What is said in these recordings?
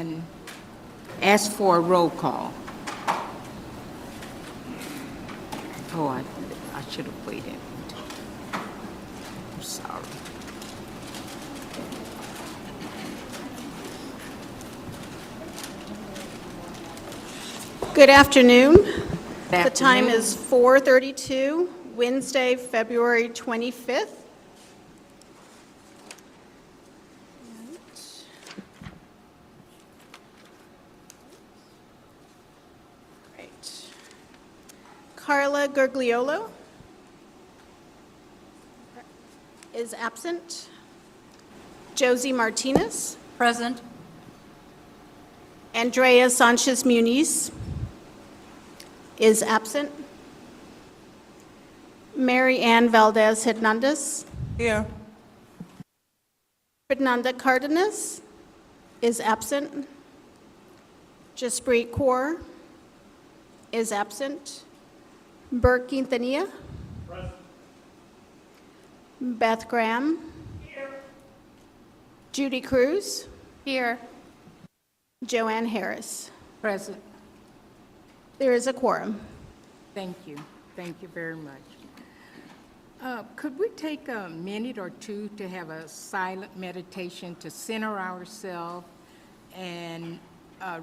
and ask for a roll call. Oh, I should have waited. I'm sorry. Good afternoon. Good The time afternoon. is 4:32, Wednesday, February 25th. Right. Carla Gergliolo is absent. Josie Martinez. Present. Andrea Sanchez Muniz is absent. Mary Ann Valdez Hernandez. Here. Fernanda Cardenas is absent. Jaspreet Kaur is absent. Burke Quintanilla. Present. Beth Graham. Here. Judy Cruz. Here. Joanne Harris. Present. There is a quorum. Thank you. Thank you very much. Could we take a minute or two to have a silent meditation to center ourselves and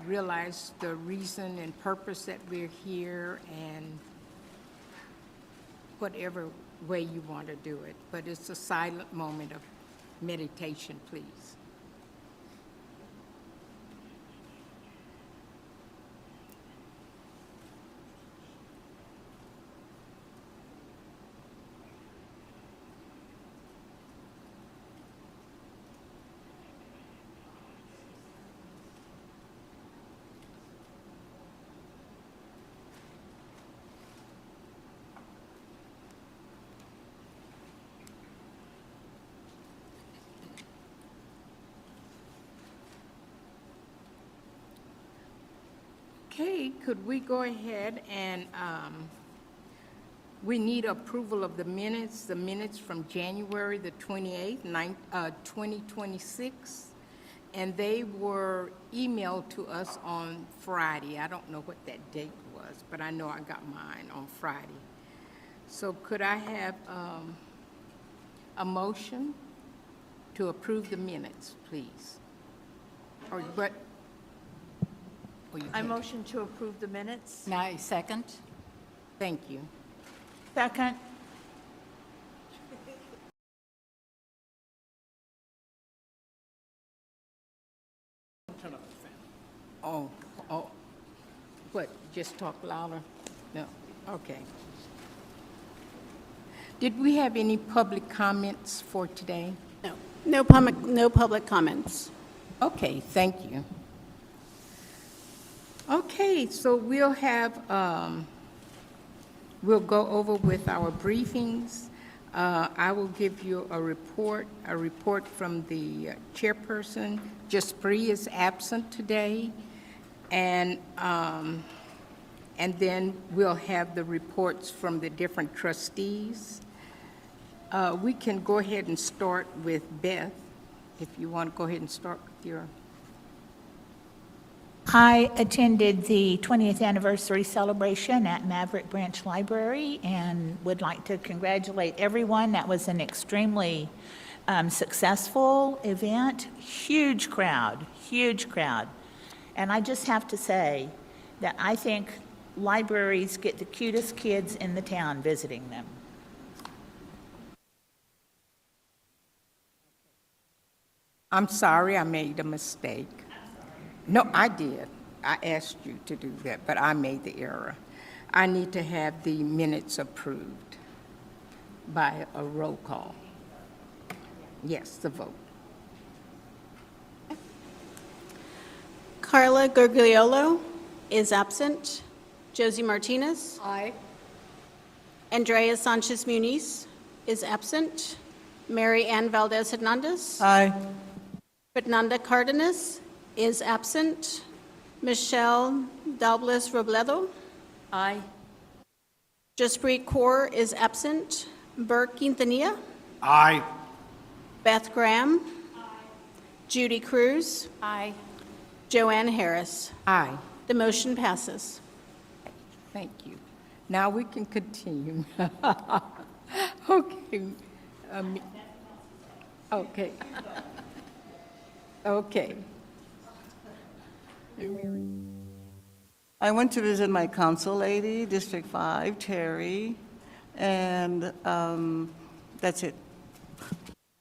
realize the reason and purpose that we're here, and whatever way you want to do it. But it's a silent moment of meditation, please. Okay, could we go ahead and we need approval of the minutes from January the 28th, 2026, and they were emailed to us on Friday. I don't know what that date was, but I know I got mine on Friday. So could I have a motion to approve the minutes, please? Or what? I motion to approve the minutes. I second. Thank you. Second. Oh, what, just talk louder? No, okay. Did we have any public comments for today? No. No public comments. Okay, thank you. Okay, so we'll go over with our briefings. I will give you a report from the chairperson. Jaspreet is absent today, and then we'll have the reports from the different trustees. We can go ahead and start with Beth, if you want to go ahead and start with your... I attended the 20th anniversary celebration at Maverick Branch Library and would like to congratulate everyone. That was an extremely successful event. Huge crowd. And I just have to say that I think libraries get the cutest kids in the town visiting them. I'm sorry, I made a mistake. No, I did. I asked you to do that, but I made the error. I need to have the minutes approved by a roll call. Yes, the vote. Carla Gergliolo is absent. Josie Martinez. Aye. Andrea Sanchez Muniz is absent. Mary Ann Valdez Hernandez. Aye. Fernanda Cardenas is absent. Michelle Douglas Robledo. Aye. Jaspreet Kaur is absent. Burke Quintanilla. Aye. Beth Graham. Judy Cruz. Aye. Joanne Harris. Aye. The motion passes. Thank you. Now we can continue. Okay. Okay. Okay. I went to visit my council lady, District 5, Terry, and that's it.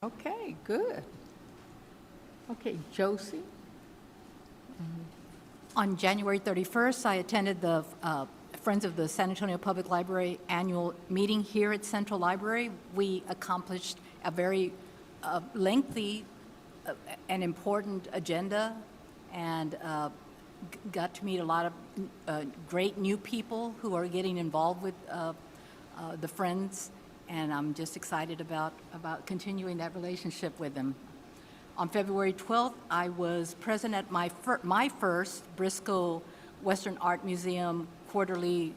Okay, good. Okay, Josie? On January 31st, I attended the Friends of the San Antonio Public Library annual meeting here at Central Library. We accomplished a very lengthy and important agenda, and got to meet a lot of great new people who are getting involved with the Friends, and I'm just excited about continuing that relationship with them. On February 12th, I was present at my first Briscoe Western Art Museum quarterly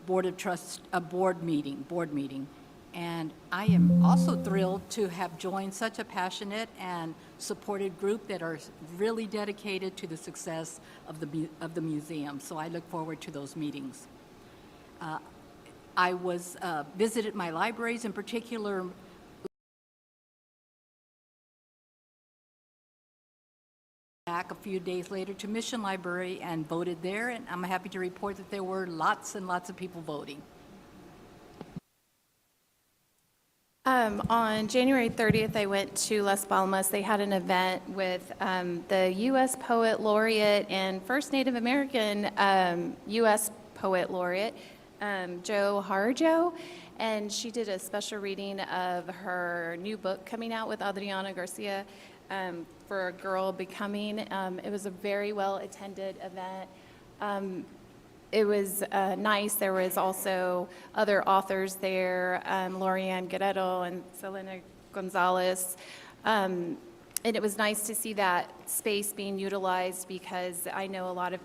board meeting. And I am also thrilled to have joined such a passionate and supported group that are really dedicated to the success of the museum. So I look forward to those meetings. I visited my libraries, in particular back a few days later to Mission Library and voted there, and I'm happy to report that there were lots and lots of people voting. On January 30th, I went to Las Palmas. They had an event with the U.S. Poet Laureate and First Native American U.S. Poet Laureate, Jo Harjo, and she did a special reading of her new book coming out with Adriana Garcia, For a Girl Becoming. It was a very well-attended event. It was nice. There was also other authors there, Lorianne Guerrero and Selena Gonzalez. And it was nice to see that space being utilized, because I know a lot of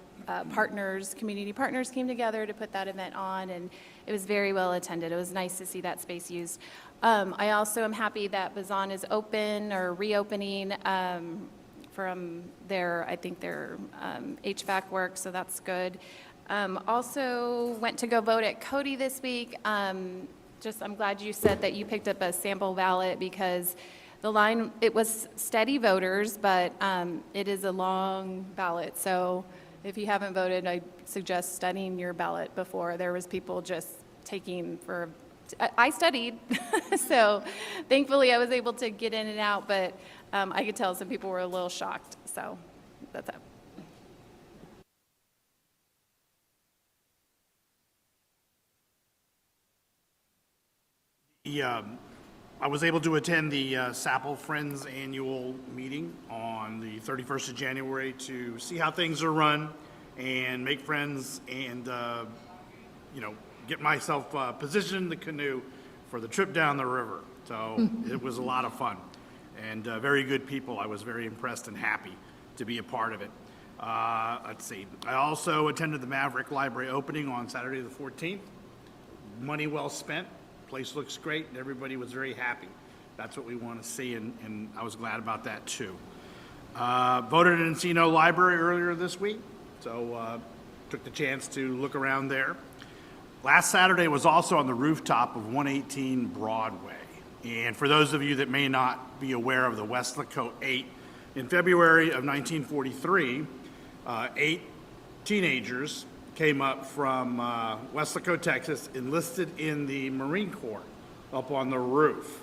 community partners came together to put that event on, and it was very well attended. It was nice to see that space used. I also am happy that Bazan is open or reopening from their HVAC work, so that's good. Also went to go vote at Cody this week. I'm glad you said that you picked up a sample ballot, because the line, it was steady voters, but it is a long ballot. So if you haven't voted, I suggest studying your ballot before. There was people just taking for, I studied, so thankfully I was able to get in and out, but I could tell some people were a little shocked, so that's it. I was able to attend the SAPL Friends annual meeting on the 31st of January to see how things are run and make friends and, get myself positioned in the canoe for the trip down the river. So it was a lot of fun and very good people. I was very impressed and happy to be a part of it. Let's see. I also attended the Maverick Library opening on Saturday the 14th. Money well spent. Place looks great, and everybody was very happy. That's what we want to see, and I was glad about that too. Voted in Encino Library earlier this week, so took the chance to look around there. Last Saturday was also on the rooftop of 118 Broadway. And for those of you that may not be aware of the Westlaco 8, in February of 1943, 8 teenagers came up from Westlaco, Texas, enlisted in the Marine Corps up on the roof.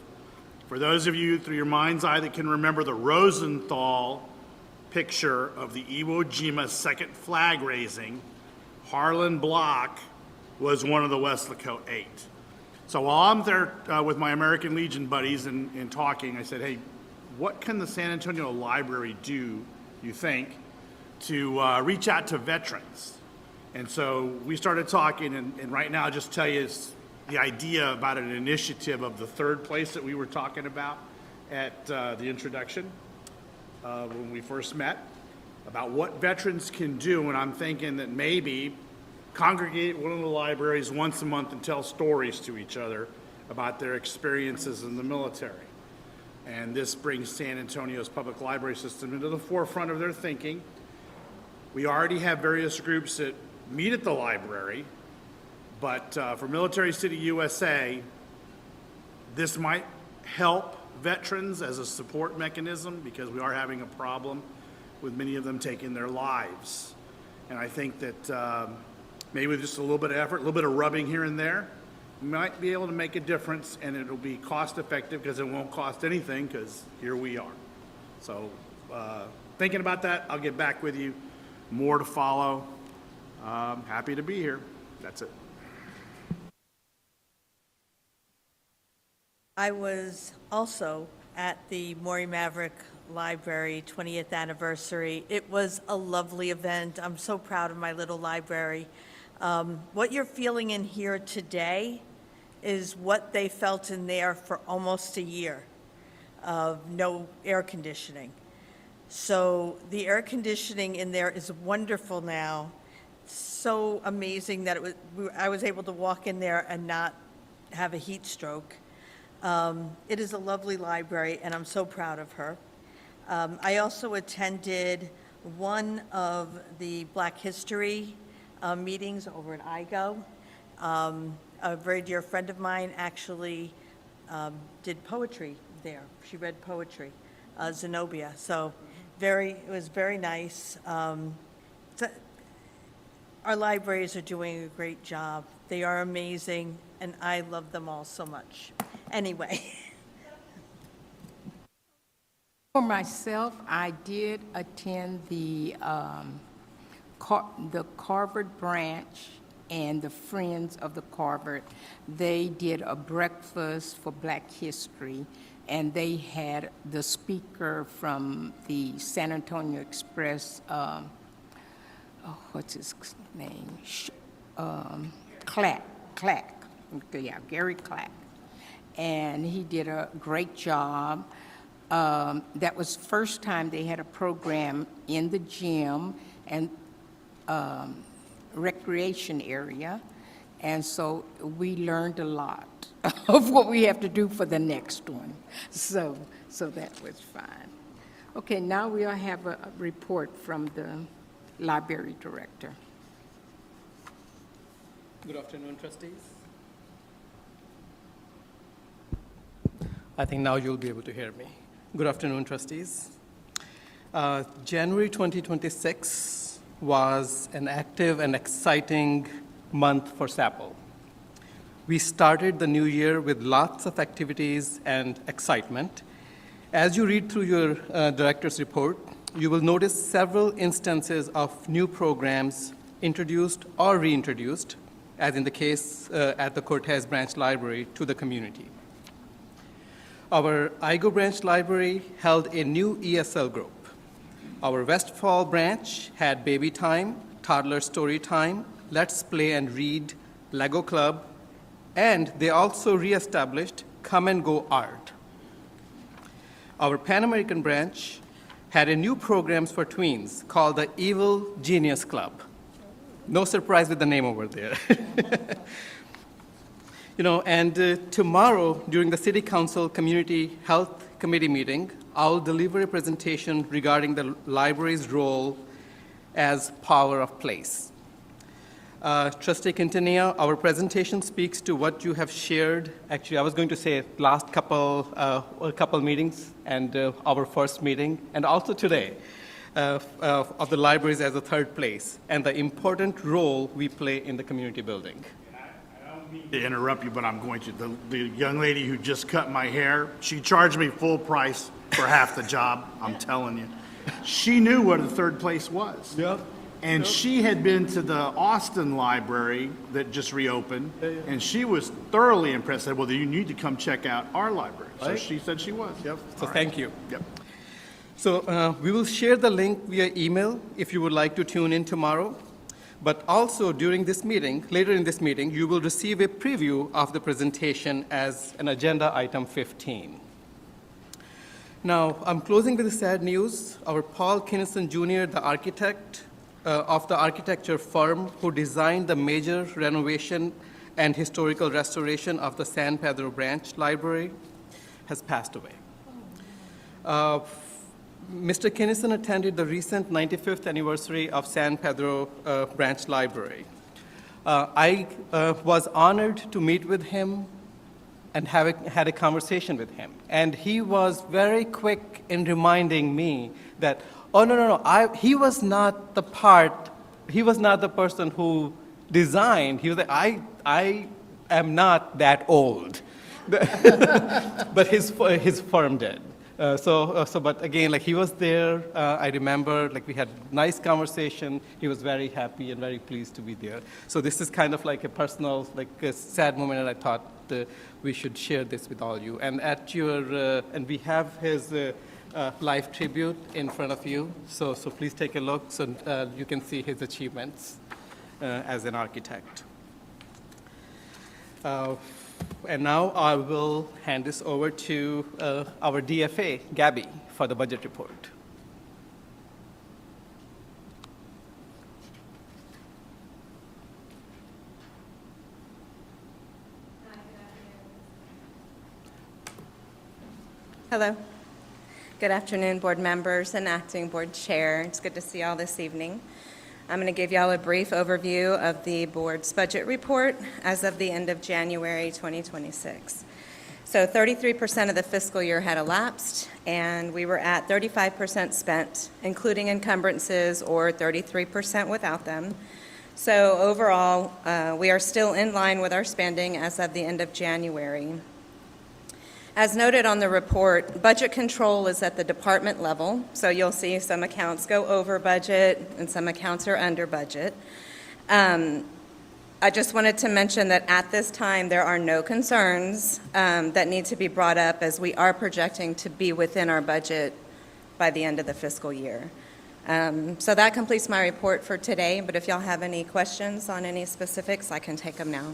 For those of you through your mind's eye that can remember the Rosenthal picture of the Iwo Jima second flag raising, Harlan Block was one of the Westlaco 8. So while I'm there with my American Legion buddies and talking, I said, hey, what can the San Antonio Library do, you think, to reach out to veterans? And so we started talking, and right now I'll just tell you it's the idea about an initiative of the third place that we were talking about at the introduction when we first met, about what veterans can do, and I'm thinking that maybe congregate one of the libraries once a month and tell stories to each other about their experiences in the military. And this brings San Antonio's public library system into the forefront of their thinking. We already have various groups that meet at the library, but for Military City USA, this might help veterans as a support mechanism because we are having a problem with many of them taking their lives. And I think that maybe with just a little bit of effort, a little bit of rubbing here and there, we might be able to make a difference, and it'll be cost effective because it won't cost anything because here we are. So thinking about that, I'll get back with you. More to follow. Happy to be here. That's it. I was also at the Maury Maverick Library 20th anniversary. It was a lovely event. I'm so proud of my little library. What you're feeling in here today is what they felt in there for almost a year of no air conditioning. So the air conditioning in there is wonderful now. So amazing that I was able to walk in there and not have a heat stroke. It is a lovely library, and I'm so proud of her. I also attended one of the Black History meetings over at IGO. A very dear friend of mine actually did poetry there. She read poetry, Zenobia. So it was very nice. Our libraries are doing a great job. They are amazing, and I love them all so much. Anyway. For myself, I did attend the Carver branch and the Friends of the Carver. They did a breakfast for Black History, and they had the speaker from the San Antonio Express, what's his name? Clack. Yeah, Gary Clack. And he did a great job. That was the first time they had a program in the gym and recreation area. And so we learned a lot of what we have to do for the next one. So that was fine. Okay, now we'll have a report from the library director. Good afternoon, trustees. I think now you'll be able to hear me. Good afternoon, trustees. January 2026 was an active and exciting month for SAPL. We started the new year with lots of activities and excitement. As you read through your director's report, you will notice several instances of new programs introduced or reintroduced, as in the case at the Cortez Branch Library, to the community. Our IGO Branch Library held a new ESL group. Our Westfall branch had baby time, toddler story time, let's play and read, Lego Club, and they also reestablished Come and Go Art. Our Pan American branch had a new programs for tweens called the Evil Genius Club. No surprise with the name over there. Tomorrow during the City Council Community Health Committee meeting, I'll deliver a presentation regarding the library's role as power of place. Trustee Quintanilla, our presentation speaks to what you have shared. Actually, I was going to say last couple meetings and our first meeting, and also today, of the libraries as a third place, and the important role we play in the community building. I don't mean to interrupt you, but I'm going to. The young lady who just cut my hair, she charged me full price for half the job, I'm telling you. She knew what a third place was. Yep. And she had been to the Austin library that just reopened, and she was thoroughly impressed. Said, well, you need to come check out our library. So Right. she said she was. Yep. So All right. thank you. Yep. So we will share the link via email if you would like to tune in tomorrow. But also during this meeting, later in this meeting, you will receive a preview of the presentation as an agenda item 15. Now, I'm closing with the sad news. Our Paul Kinnison Jr., the architect of the architecture firm who designed the major renovation and historical restoration of the San Pedro Branch Library, has passed away. Mr. Kinnison attended the recent 95th anniversary of San Pedro Branch Library. I was honored to meet with him and had a conversation with him. And he was very quick in reminding me that, oh, no, he was not the person who designed. He was like, I am not that old. But his firm did. But again, like he was there. I remember, like we had nice conversation. He was very happy and very pleased to be there. So this is kind of like a personal, like a sad moment, and I thought we should share this with all you. And and we have his life tribute in front of you. So please take a look so you can see his achievements as an architect. And now I will hand this over to our DFA, Gabby, for the budget report. Hello. Good afternoon, board members and acting board chair. It's good to see you all this evening. I'm going to give you all a brief overview of the board's budget report as of the end of January 2026. So 33% of the fiscal year had elapsed, and we were at 35% spent, including encumbrances, or 33% without them. So overall, we are still in line with our spending as of the end of January. As noted on the report, budget control is at the department level, so you'll see some accounts go over budget and some accounts are under budget. I just wanted to mention that at this time, there are no concerns that need to be brought up, as we are projecting to be within our budget by the end of the fiscal year. So that completes my report for today, but if y'all have any questions on any specifics, I can take them now.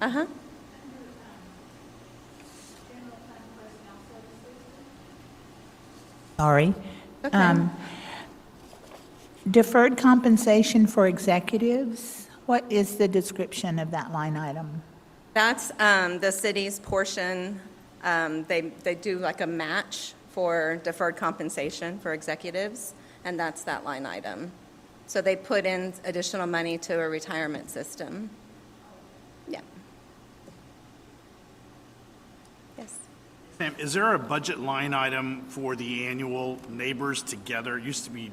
Uh-huh. Sorry. Okay. Deferred compensation for executives, what is the description of that line item? That's the city's portion. They do like a match for deferred compensation for executives, and that's that line item. So they put in additional money to a retirement system. Yeah. Yes. Sam, is there a budget line item for the annual Neighbors Together? It used to be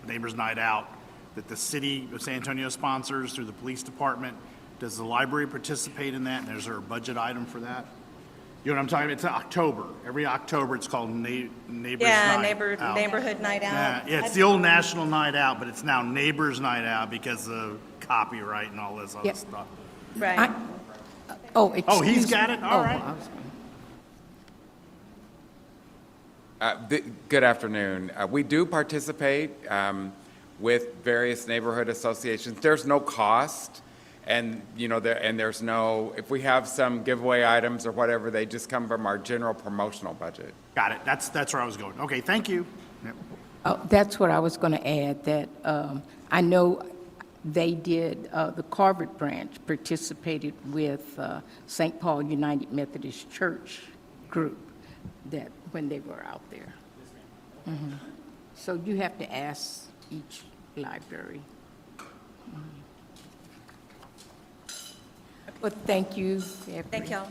Neighbors Night Out that the city of San Antonio sponsors through the police department. Does the library participate in that, and is there a budget item for that? You know what I'm talking about? It's October. Every October, it's called Neighbors Night Out. Neighborhood Night Out. Yeah, it's the old National Night Out, but it's now Neighbors Night Out because of copyright and all this other Yep. stuff. Right. Oh, he's excuse got me. it? All right. I was- Good afternoon. We do participate with various neighborhood associations. There's no cost, and there's no. If we have some giveaway items or whatever, they just come from our general promotional budget. Got it. That's where I was going. Okay, thank you. Yep. Oh, that's what I was going to add, that I know they did, the Carver branch participated with St. Paul United Methodist Church group that when they were out there. Mhm. So you have to ask each library. But thank you. Thank y'all.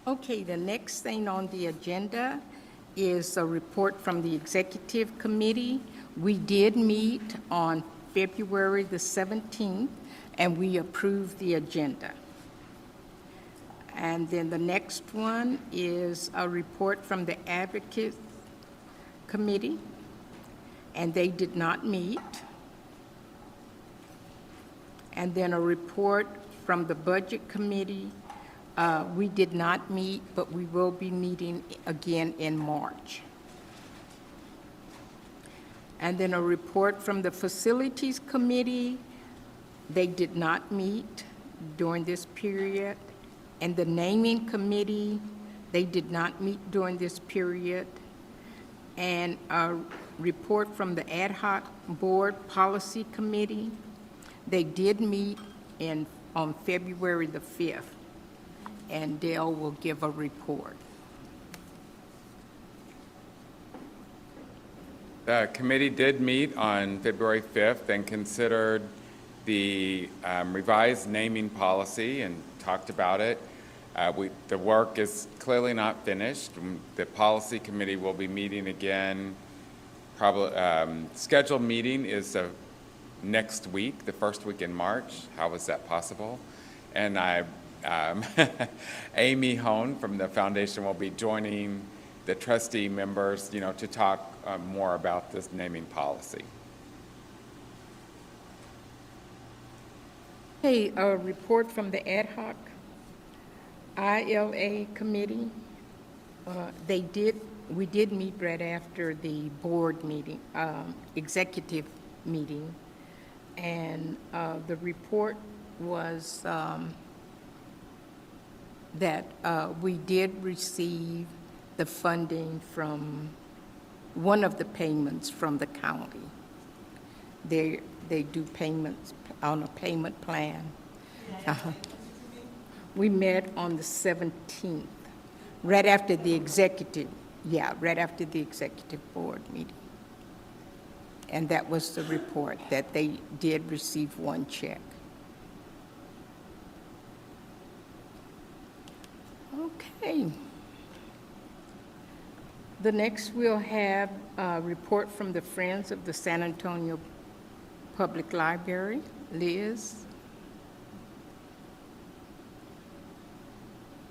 Okay, the next thing on the agenda is a report from the Executive Committee. We did meet on February the 17th, and we approved the agenda. And then the next one is a report from the Advocate Committee, and they did not meet. And then a report from the Budget Committee. We did not meet, but we will be meeting again in March. And then a report from the Facilities Committee. They did not meet during this period. And the Naming Committee, they did not meet during this period. and a report from the Ad hoc Board Policy Committee. They did meet on February the 5th, and Dale will give a report. The committee did meet on February 5th and considered the revised naming policy and talked about it. The work is clearly not finished. The policy committee will be meeting again. Probably scheduled meeting is next week, the first week in March. How is that possible? And Amy Hone from the foundation will be joining the trustee members, to talk more about this naming policy. Okay, a report from the Ad hoc ILA committee. We did meet right after the board meeting, executive meeting, and the report was that we did receive the funding from one of the payments from the county. They do payments on a payment plan. We met on the 17th, right after the executive board meeting. And that was the report, that they did receive one check. Okay. The next we'll have a report from the Friends of the San Antonio Public Library. Liz?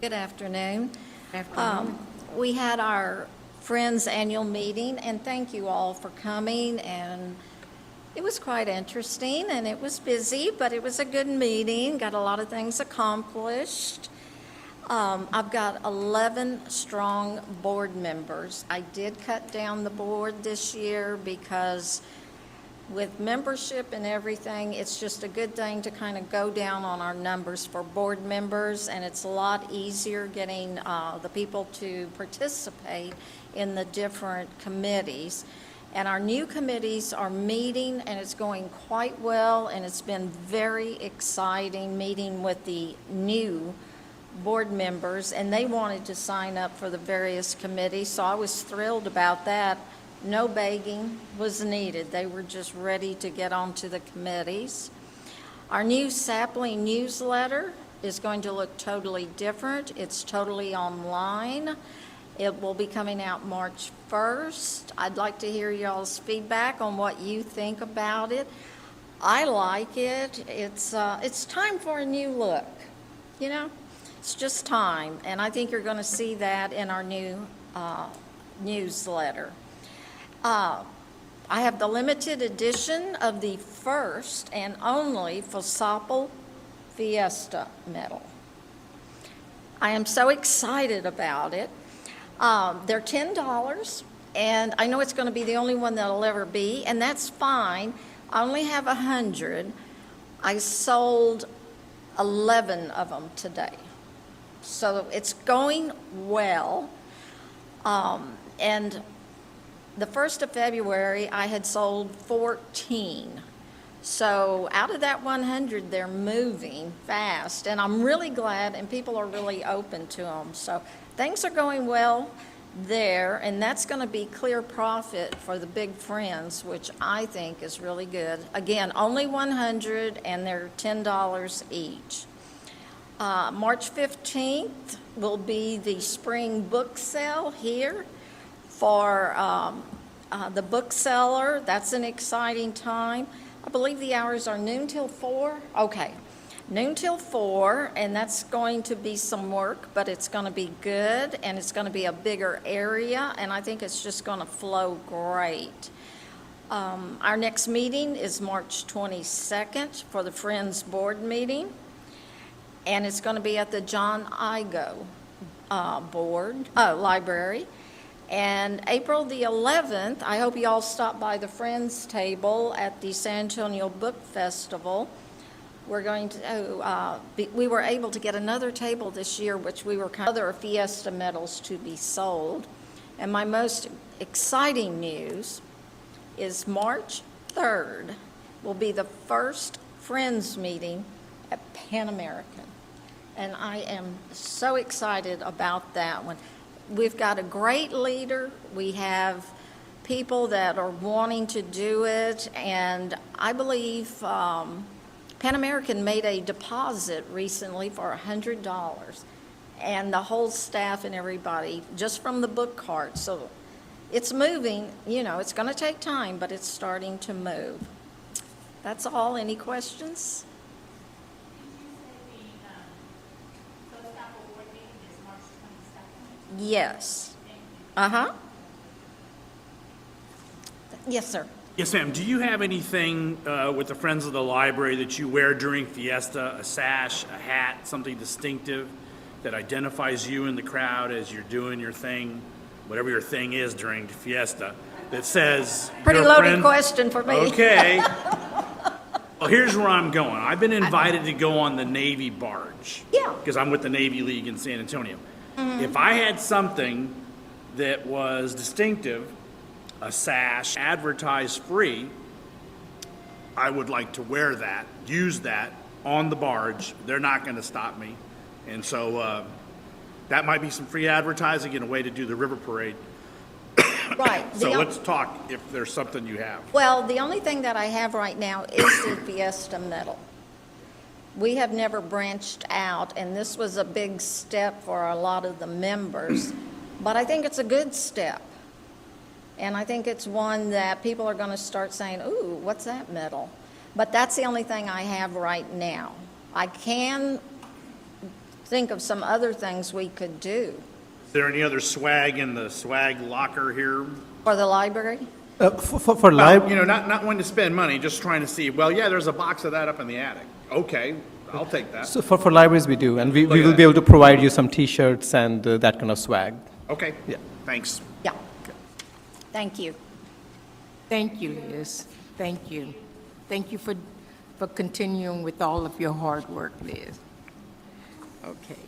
Good afternoon. Afternoon. We had our Friends Annual Meeting, and thank you all for coming, and it was quite interesting, and it was busy, but it was a good meeting, got a lot of things accomplished. I've got 11 strong board members. I did cut down the board this year because with membership and everything, it's just a good thing to kind of go down on our numbers for board members, and it's a lot easier getting the people to participate in the different committees. And our new committees are meeting, and it's going quite well, and it's been very exciting meeting with the new board members, and they wanted to sign up for the various committees, so I was thrilled about that. No begging was needed. They were just ready to get onto the committees. Our new SAPL newsletter is going to look totally different. It's totally online. It will be coming out March 1st. I'd like to hear y'all's feedback on what you think about it. I like it. It's time for a new look, It's just time, and I think you're going to see that in our new newsletter. I have the limited edition of the first and only SAPL Fiesta medal. I am so excited about it. They're $10, and I know it's going to be the only one that'll ever be, and that's fine. I only have 100. I sold 11 of them today. So it's going well. And the 1st of February, I had sold 14. So out of that 100, they're moving fast. And I'm really glad, and people are really open to them. So things are going well there, and that's going to be clear profit for the big friends, which I think is really good. Again, only 100, and they're $10 each. March 15th will be the spring book sale here for the bookseller. That's an exciting time. I believe the hours are noon till 4. Okay, noon till 4, and that's going to be some work, but it's going to be good, and it's going to be a bigger area, and I think it's just going to flow great. Our next meeting is March 22nd for the Friends Board meeting, and it's going to be at the John Igo Library. And April the 11th, I hope you all stop by the Friends table at the San Antonio Book Festival. We're going to, we were able to get another table this year, which we were other Fiesta medals to be sold. And my most exciting news is March 3rd will be the first Friends meeting at Pan American. And I am so excited about that one. We've got a great leader. We have people that are wanting to do it. And I believe Pan American made a deposit recently for $100. And the whole staff and everybody, just from the book cart. So it's moving. You know, it's going to take time, but it's starting to move. That's all. Any questions? Yes. Uh-huh. Yes, sir. Yes, ma'am. Do you have anything with the Friends of the Library that you wear during Fiesta, a sash, a hat, something distinctive that identifies you in the crowd as you're doing your thing, whatever your thing is during Fiesta, that says... Pretty your loaded friend- question for me. Okay. Well, here's where I'm going. I've been invited to go on the Navy barge. Yeah. Because I'm with the Navy League in San Antonio. If I had something that was distinctive, a sash, advertised free, I would like to wear that, use that on the barge. They're not going to stop me. And so that might be some free advertising and a way to do the river parade. Right. So let's talk if there's something you have. Well, the only thing that I have right now is the Fiesta medal. We have never branched out, and this was a big step for a lot of the members, but I think it's a good step. And I think it's one that people are going to start saying, ooh, what's that medal? But that's the only thing I have right now. I can think of some other things we could do. Is there any other swag in the swag locker here? For the library? For Well, live, you know, not wanting to spend money, just trying to see, well, yeah, there's a box of that up in the attic. Okay, I'll take that. so for libraries we do, and we Look at will that. be able to provide you some T-shirts and that kind of swag. Okay, Yeah. thanks. Yeah. Thank you. Thank you, Liz. Thank you. Thank you for continuing with all of your hard work, Liz. Okay.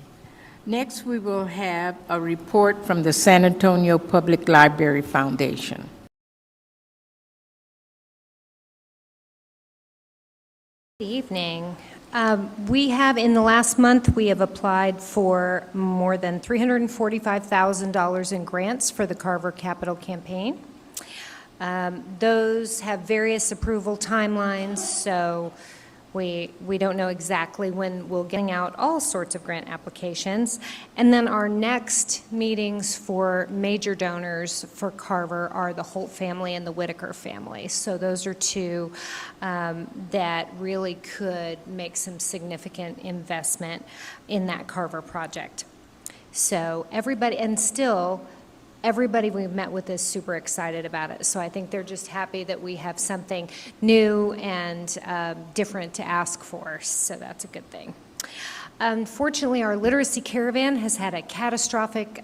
Next, we will have a report from the San Antonio Public Library Foundation. Good evening. We have, in the last month, we have applied for more than $345,000 in grants for the Carver Capital Campaign. Those have various approval timelines, so we don't know exactly when we'll get out all sorts of grant applications. And then our next meetings for major donors for Carver are the Holt family and the Whitaker family. So those are two that really could make some significant investment in that Carver project. So everybody, and still, everybody we've met with is super excited about it. So I think they're just happy that we have something new and different to ask for. So that's a good thing. Unfortunately, our literacy caravan has had a catastrophic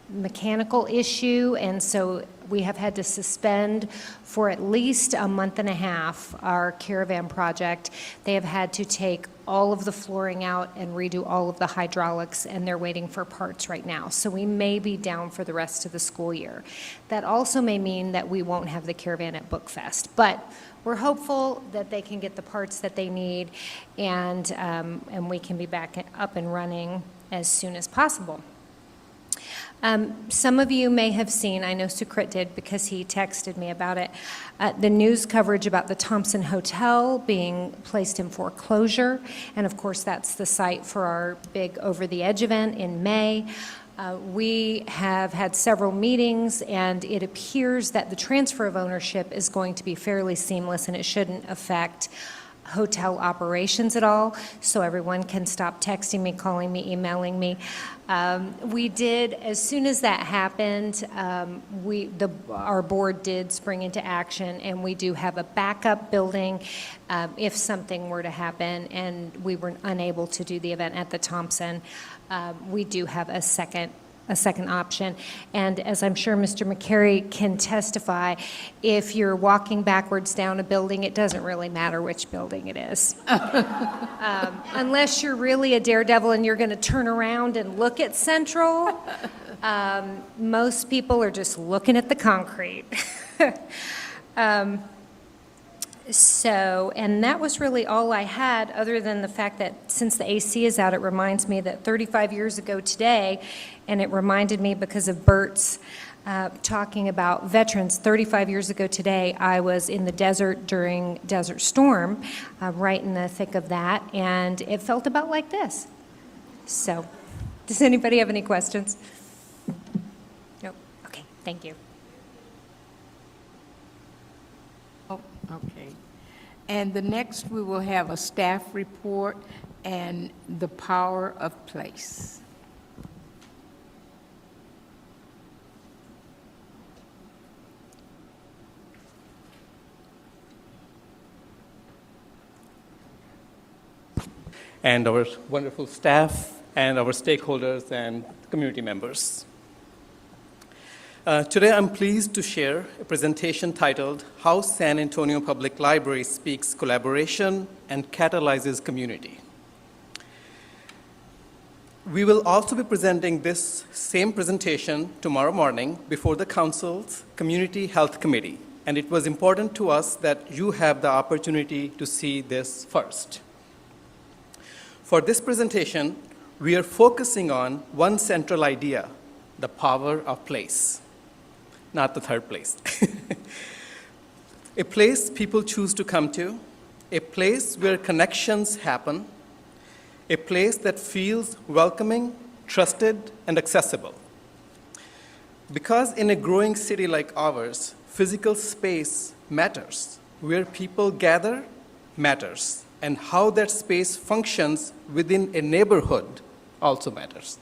mechanical issue, and so we have had to suspend for at least a month and a half our caravan project. They have had to take all of the flooring out and redo all of the hydraulics, and they're waiting for parts right now. So we may be down for the rest of the school year. That also may mean that we won't have the caravan at Bookfest, but we're hopeful that they can get the parts that they need, and we can be back up and running as soon as possible. Some of you may have seen, I know Sukrit did because he texted me about it, the news coverage about the Thompson Hotel being placed in foreclosure. And of course, that's the site for our big Over the Edge event in May. We have had several meetings, and it appears that the transfer of ownership is going to be fairly seamless, and it shouldn't affect hotel operations at all, so everyone can stop texting me, calling me, emailing me. We did, as soon as that happened, our board did spring into action, and we do have a backup building if something were to happen and we were unable to do the event at the Thompson. We do have a second a second option. And as I'm sure Mr. McCary can testify, if you're walking backwards down a building, it doesn't really matter which building it is. Unless you're really a daredevil and you're going to turn around and look at Central, most people are just looking at the concrete. So, and that was really all I had, other than the fact that since the AC is out, it reminds me that 35 years ago today, and it reminded me because of Bert's talking about veterans, 35 years ago today, I was in the desert during Desert Storm, right in the thick of that, and it felt about like this. So, does anybody have any questions? Nope. Okay, thank you. Oh, okay. And the next, we will have a staff report and the power of place. And our wonderful staff and our stakeholders and community members. Today, I'm pleased to share a presentation titled, How San Antonio Public Library Speaks Collaboration and Catalyzes Community. We will also be presenting this same presentation tomorrow morning before the Council's Community Health Committee, and it was important to us that you have the opportunity to see this first. For this presentation, we are focusing on one central idea, the power of place. Not the third place. A place people choose to come to, a place where connections happen, a place that feels welcoming, trusted, and accessible. Because in a growing city like ours, physical space matters. Where people gather matters, and how that space functions within a neighborhood also matters.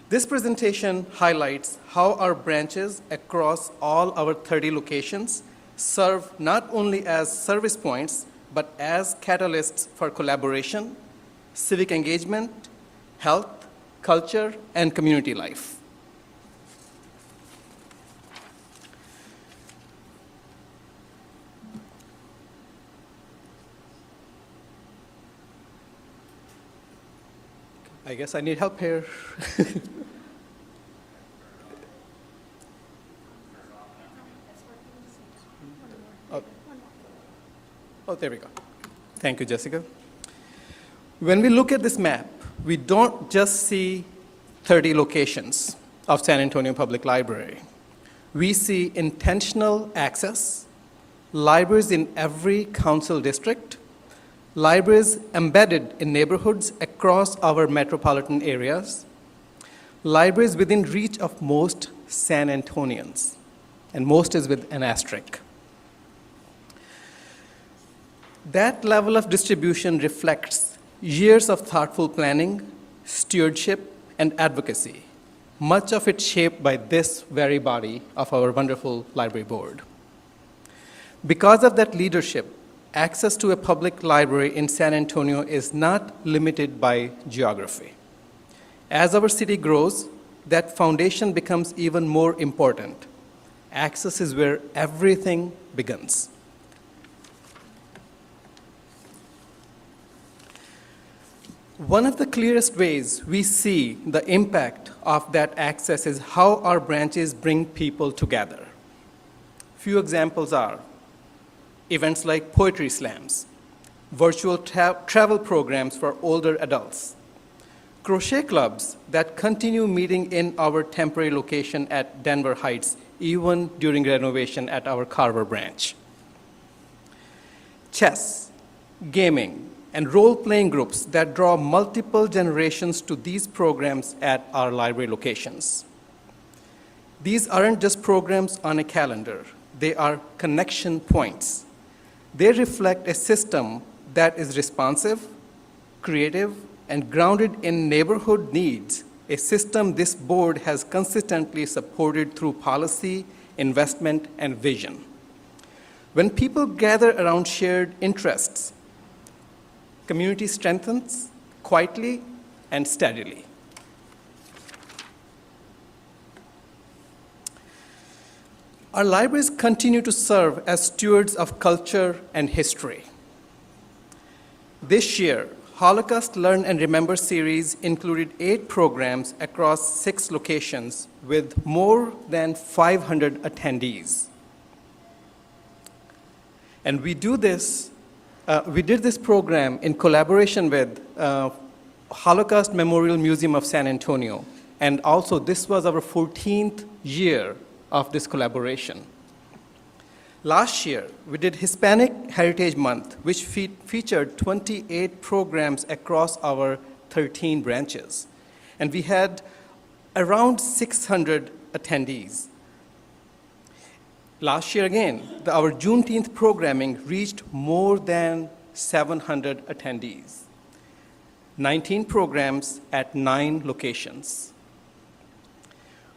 This presentation highlights how our branches across all our 30 locations serve not only as service points, but as catalysts for collaboration, civic engagement, health, culture, and community life. I guess I need help here. Oh, there we go. Thank you, Jessica. When we look at this map, we don't just see 30 locations of San Antonio Public Library. We see intentional access, libraries in every council district, libraries embedded in neighborhoods across our metropolitan areas, libraries within reach of most San Antonians, and most is with an asterisk. That level of distribution reflects years of thoughtful planning, stewardship, and advocacy, much of it shaped by this very body of our wonderful library board. Because of that leadership, access to a public library in San Antonio is not limited by geography. As our city grows, that foundation becomes even more important. Access is where everything begins. One of the clearest ways we see the impact of that access is how our branches bring people together. Few examples are events like poetry slams, virtual travel programs for older adults, crochet clubs that continue meeting in our temporary location at Denver Heights, even during renovation at our Carver branch. Chess, gaming, and role-playing groups that draw multiple generations to these programs at our library locations. These aren't just programs on a calendar. They are connection points. They reflect a system that is responsive, creative, and grounded in neighborhood needs, a system this board has consistently supported through policy, investment, and vision. When people gather around shared interests, community strengthens quietly and steadily. Our libraries continue to serve as stewards of culture and history. This year, Holocaust Learn and Remember series included 8 programs across 6 locations with more than 500 attendees. And we did this program in collaboration with Holocaust Memorial Museum of San Antonio. And also, this was our 14th year of this collaboration. Last year, we did Hispanic Heritage Month, which featured 28 programs across our 13 branches. And we had around 600 attendees. Last year again, our Juneteenth programming reached more than 700 attendees. 19 programs at 9 locations.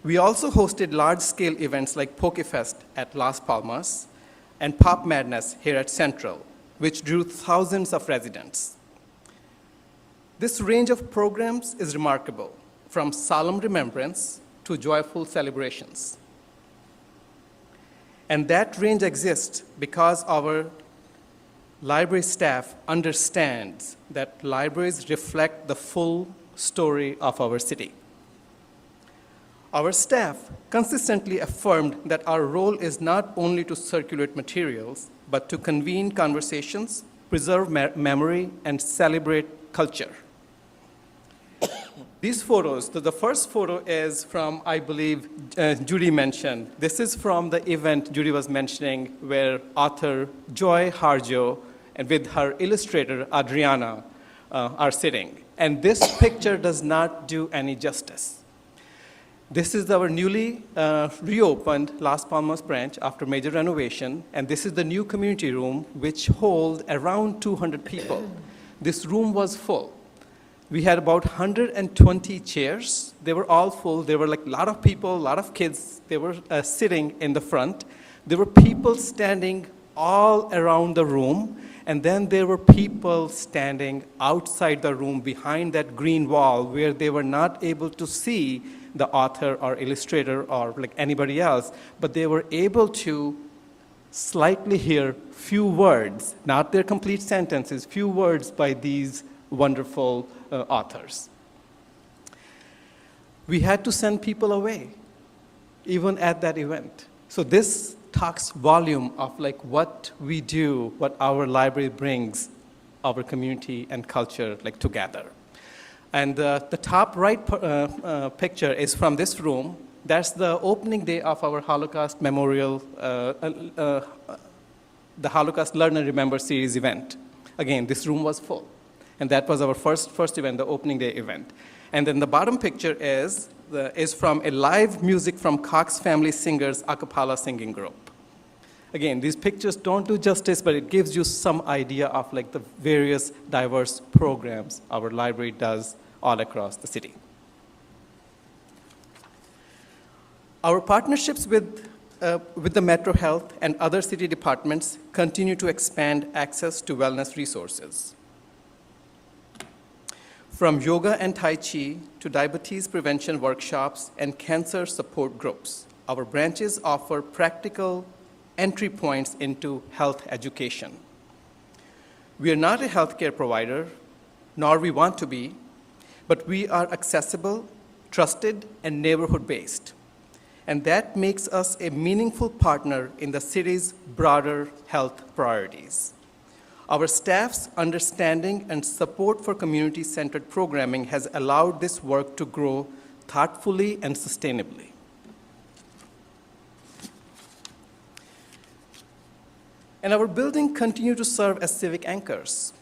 We also hosted large-scale events like PokeFest at Las Palmas and Pop Madness here at Central, which drew thousands of residents. This range of programs is remarkable, from solemn remembrance to joyful celebrations. And that range exists because our library staff understands that libraries reflect the full story of our city. Our staff consistently affirmed that our role is not only to circulate materials, but to convene conversations, preserve memory, and celebrate culture. These photos, the first photo is from, I believe, Judy mentioned. This is from the event Judy was mentioning where author Joy Harjo and with her illustrator, Adriana, are sitting. And this picture does not do any justice. This is our newly reopened Las Palmas branch after major renovation, and this is the new community room, which holds around 200 people. This room was full. We had about 120 chairs. They were all full. There were like a lot of people, a lot of kids. They were sitting in the front. There were people standing all around the room, and then there were people standing outside the room behind that green wall where they were not able to see the author or illustrator or like anybody else, but they were able to slightly hear few words, not their complete sentences, few words by these wonderful authors. We had to send people away, even at that event. So this talks volume of like what we do, what our library brings our community and culture like together. And the top right picture is from this room. That's the opening day of our Holocaust Memorial, the Holocaust Learn and Remember series event. Again, this room was full. And that was our first event, the opening day event. And then the bottom picture is from a live music from Cox Family Singers a cappella singing group. Again, these pictures don't do justice, but it gives you some idea of like the various diverse programs our library does all across the city. Our partnerships with the Metro Health and other city departments continue to expand access to wellness resources. From yoga and Tai Chi to diabetes prevention workshops and cancer support groups, our branches offer practical entry points into health education. We are not a healthcare provider, nor we want to be, but we are accessible, trusted, and neighborhood-based. And that makes us a meaningful partner in the city's broader health priorities. Our staff's understanding and support for community-centered programming has allowed this work to grow thoughtfully and sustainably. And our buildings continue to serve as civic anchors.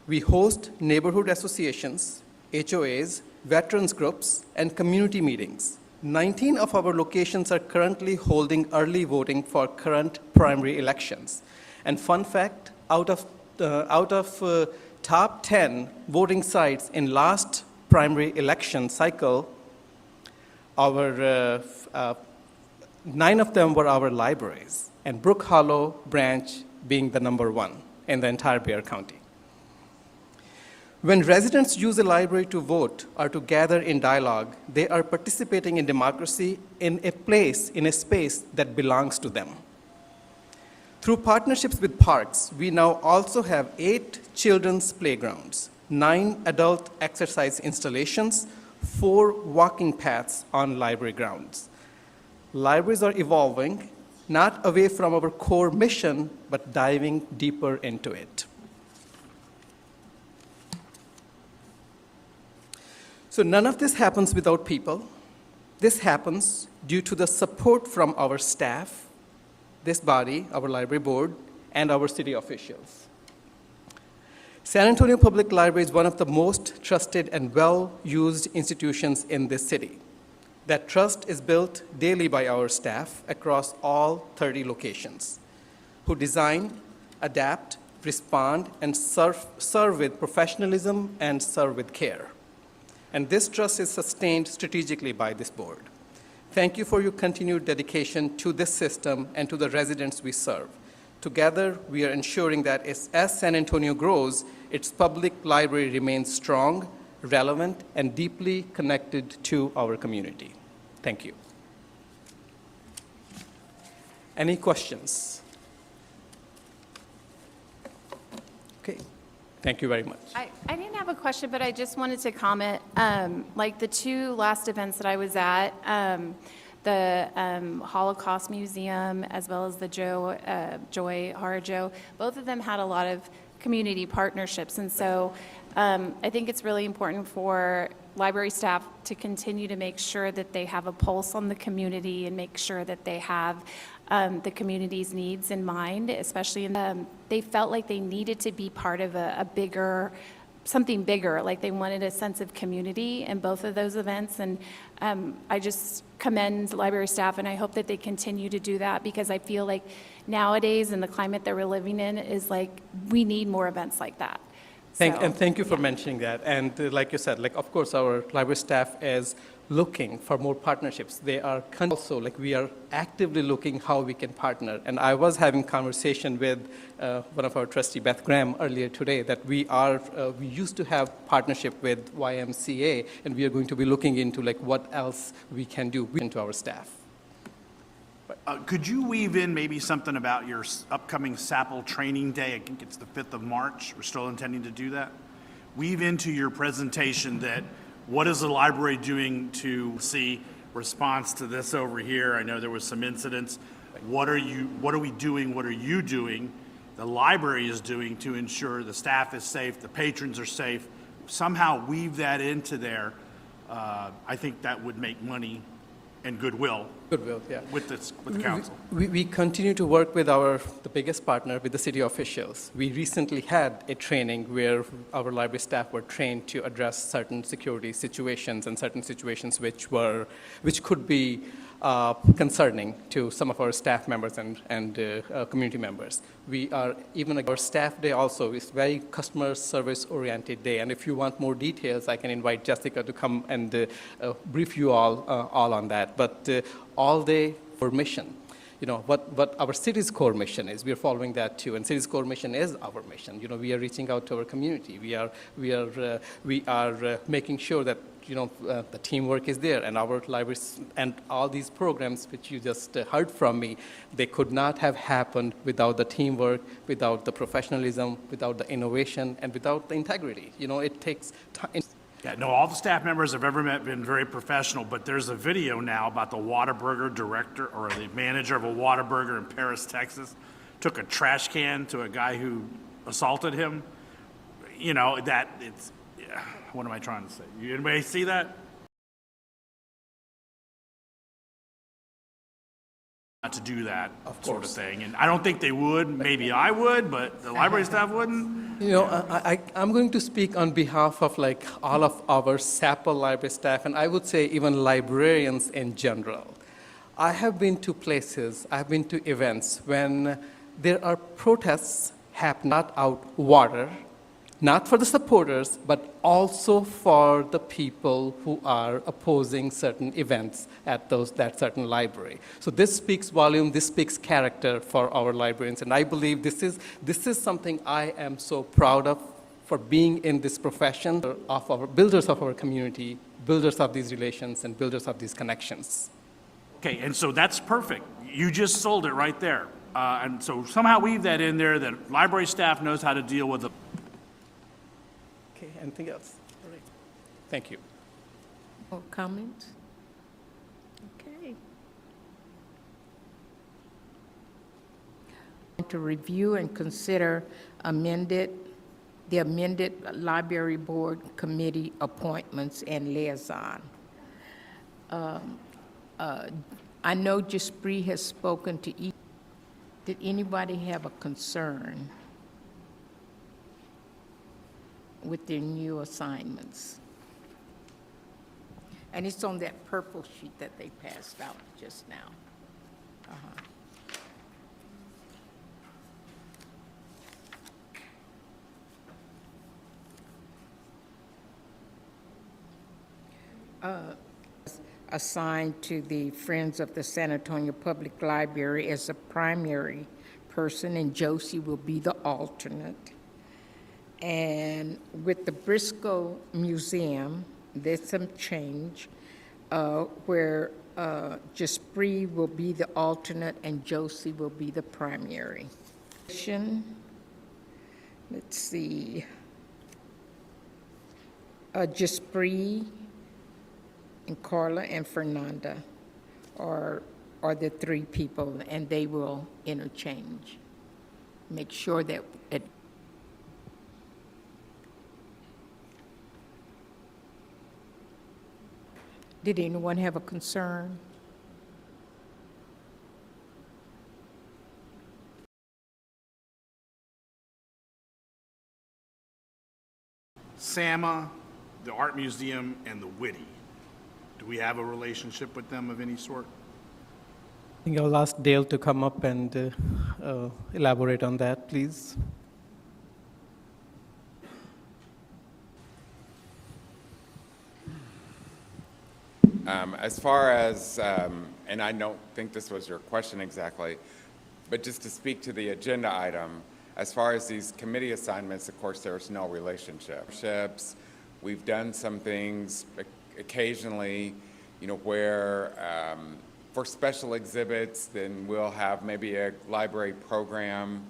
We host neighborhood associations, HOAs, veterans groups, and community meetings. 19 of our locations are currently holding early voting for current primary elections. And fun fact, out of top 10 voting sites in last primary election cycle, 9 of them were our libraries, and Brook Hollow branch being the number 1 in the entire Bexar County. When residents use a library to vote or to gather in dialogue, they are participating in democracy in a place, in a space that belongs to them. Through partnerships with parks, we now also have 8 children's playgrounds, 9 adult exercise installations, 4 walking paths on library grounds. Libraries are evolving, not away from our core mission, but diving deeper into it. So none of this happens without people. This happens due to the support from our staff, this body, our library board, and our city officials. San Antonio Public Library is one of the most trusted and well-used institutions in this city. That trust is built daily by our staff across all 30 locations, who design, adapt, respond, and serve with professionalism and serve with care. And this trust is sustained strategically by this board. Thank you for your continued dedication to this system and to the residents we serve. Together, we are ensuring that as San Antonio grows, its public library remains strong, relevant, and deeply connected to our community. Thank you. Any questions? Okay. Thank you very much. I didn't have a question, but I just wanted to comment, like the 2 last events that I was at, the Holocaust Museum as well as the Joy Horror Joe, both of them had a lot of community partnerships. And so I think it's really important for library staff to continue to make sure that they have a pulse on the community and make sure that they have the community's needs in mind, especially they felt like they needed to be part of something bigger, like they wanted a sense of community in both of those events. And I just commend library staff, and I hope that they continue to do that, because I feel like nowadays in the climate that we're living in is like we need more events like that. Thank you for mentioning that. And like you said, of course, our library staff is looking for more partnerships. They are also, we are actively looking how we can partner. And I was having conversation with one of our trustee, Beth Graham, earlier today, that we used to have partnership with YMCA, and we are going to be looking into what else we can do into our staff. Could you weave in maybe something about your upcoming SAPL training day? I think it's the 5th of March. We're still intending to do that. Weave into your presentation that what is the library doing to see response to this over here? I know there was some incidents. What are we doing? What are you doing? The library is doing to ensure the staff is safe, the patrons are safe. Somehow weave that into there. I think that would make money and goodwill. Goodwill, yeah. With the council. We continue to work with the biggest partner, with the city officials. We recently had a training where our library staff were trained to address certain security situations and certain situations which could be concerning to some of our staff members and community members. We are, even our staff day also is very customer service oriented day. And if you want more details, I can invite Jessica to come and brief you all on that. But all day for mission. What our city's core mission is, we are following that too. And city's core mission is our mission. We are reaching out to our community. We are making sure that the teamwork is there, and our libraries and all these programs which you just heard from me, they could not have happened without the teamwork, without the professionalism, without the innovation, and without the integrity. It takes time. Yeah, no, all the staff members I've ever met have been very professional, but there's a video now about the Whataburger director or the manager of a Whataburger in Paris, Texas, took a trash can to a guy who assaulted him. What am I trying to say? Anybody see that? Not to do that sort of thing. And I don't think they would. Maybe I would, but the library staff wouldn't. I'm going to speak on behalf of all of our SAPL library staff, and I would say even librarians in general. I have been to places, I've been to events when there are protests happening, not out water, not for the supporters, but also for the people who are opposing certain events at that certain library. So this speaks volume, this speaks character for our librarians, and I believe this is something I am so proud of for being in this profession of our builders of our community, builders of these relations, and builders of these connections. Okay, and so that's perfect. You just sold it right there. And so somehow weave that in there, that library staff knows how to deal with it. Okay, anything else? All right. Thank you. More comments? Okay. To review and consider the amended library board committee appointments and liaison. I know Jaspreet has spoken to each. Did anybody have a concern with their new assignments? And it's on that purple sheet that they passed out just now. Assigned to the Friends of the San Antonio Public Library as a primary person, and Josie will be the alternate. And with the Briscoe Museum, there's some change where Jaspreet will be the alternate and Josie will be the primary. Let's see. Jaspreet and Carla and Fernanda are the three people, and they will interchange. Make sure that Did anyone have a concern? SAMA, the Art Museum, and the Whitty. Do we have a relationship with them of any sort? I think I'll ask Dale to come up and elaborate on that, please. As far as, and I don't think this was your question exactly, but just to speak to the agenda item, as far as these committee assignments, of course, there's no relationships. We've done some things occasionally, you know, where for special exhibits, then we'll have maybe a library program.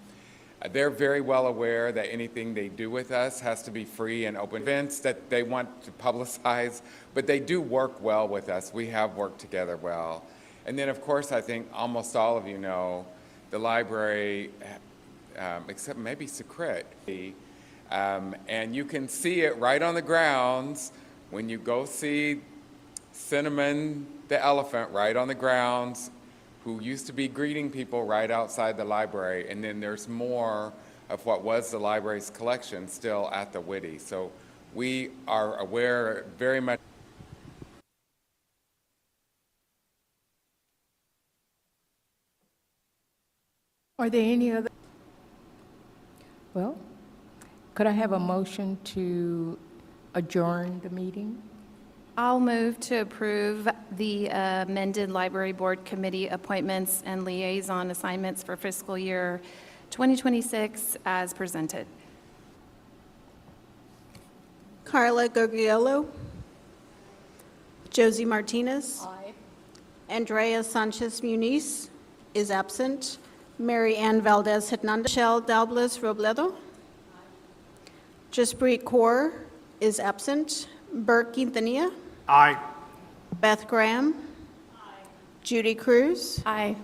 They're very well aware that anything they do with us has to be free and open. Events that they want to publicize, but they do work well with us. We have worked together well. And then, of course, I think almost all of you know the library, except maybe Secret, and you can see it right on the grounds when you go see Cinnamon the elephant right on the grounds, who used to be greeting people right outside the library, and then there's more of what was the library's collection still at the Whitty. So we are aware very much. Are there any other? Well, could I have a motion to adjourn the meeting? I'll move to approve the amended Library Board Committee appointments and liaison assignments for fiscal year 2026 as presented. Carla Gugliello. Josie Martinez. Aye. Andrea Sanchez Muniz is absent. Mary Ann Valdez Hernandez. Michelle Dalbles Robledo. Jaspreet Kaur is absent. Burke Quintanilla. Aye. Beth Graham. Judy Cruz. Aye.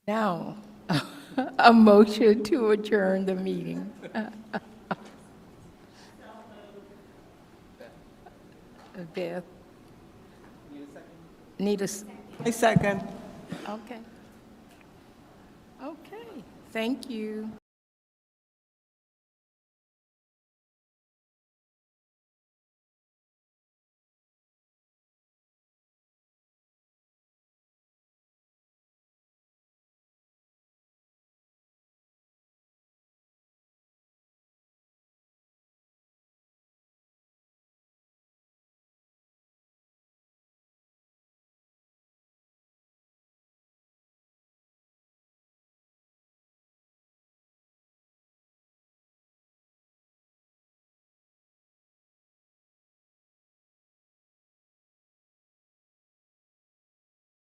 Now, a motion to adjourn the meeting. Beth? Need a second? I second. Okay. Okay, thank you.